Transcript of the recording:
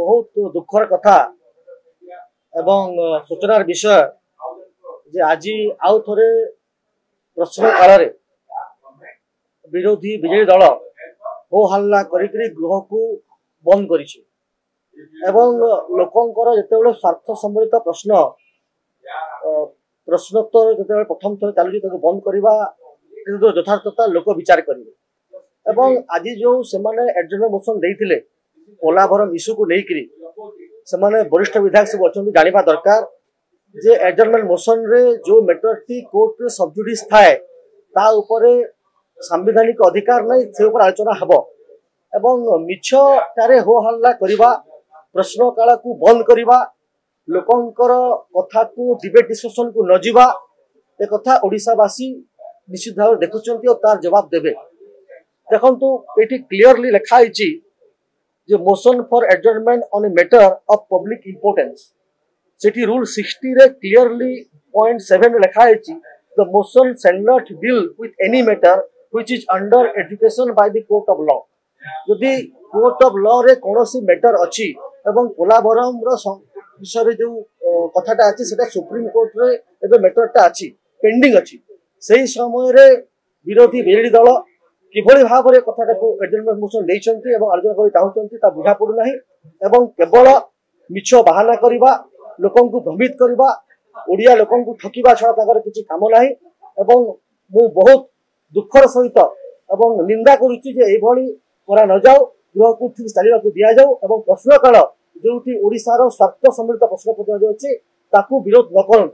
बहुत दुखर कथा एवं सूचनार विषय जे आज आउ थे प्रश्न काल विरोधी विजेडी दल हो हल्ला गृह को बंद कर लोकंर जिते स्वार्थ संबलित प्रश्न प्रश्नोत्तर जो प्रथम थर चलुची बंद करवा यथार्थता लोक विचार करेंगे। आज जो से एडजर्नमेंट मोशन देते पोलाभरम इश्यू को लेकर से वरिष्ठ विधायक सब अच्छा जाना दरकार जे एडजर्नमेंट मोशन रे जो मैटर टी कोर्ट रे सबजुडिस थाए ता उपरे संवैधानिक अधिकार नहीं से ऊपर आलोचना हब एवं मिछटारे हो हल्ला करवा प्रश्न काल को बंद करवा लोकंकर कथा को डिबेट डिस्कशन को न जीवा ए कथा ओडिशावासी निश्चित भाव देखुंट और तार जवाब देवे। देखु ये क्लीयरली लिखाई जे motion for adjournment on a matter of public importance सेठी रूल 60 रे क्लियरली पॉइंट 7 लिखाई the motion shall not deal with any matter which is under education by the court of law. यदि कोर्ट ऑफ लॉ रे कोनोसी matter अछि एवं पोलाभरम रो विषय जो कथाटा अछि सेटा सुप्रीम कोर्ट रे एबे मैटरटा अछि पेंडिंग अछि सही समय रे विरोधी विजेडी दल किभली भाव में कथाटा को एडजर्नमेंट मोशन देइछंती एवं आलोचना करि चाहुचंती ता बुझा पडु नाही एवं केवल मिछ बहाना करबा लोकन को भ्रमित करबा ओडिया लोकन को ठकिबा छडा ताकर किछि काम नाही एवं मु बहुत दुखर सहित एवं निंदा करूची जे एभली करा न जाओ गृह को ठीक चलिबा को दिया जाओ एवं प्रश्न काल जोटी ओडिसा रो स्वार्थ सम्मिलित प्रश्न पत्र अछि ताकू विरोध न करन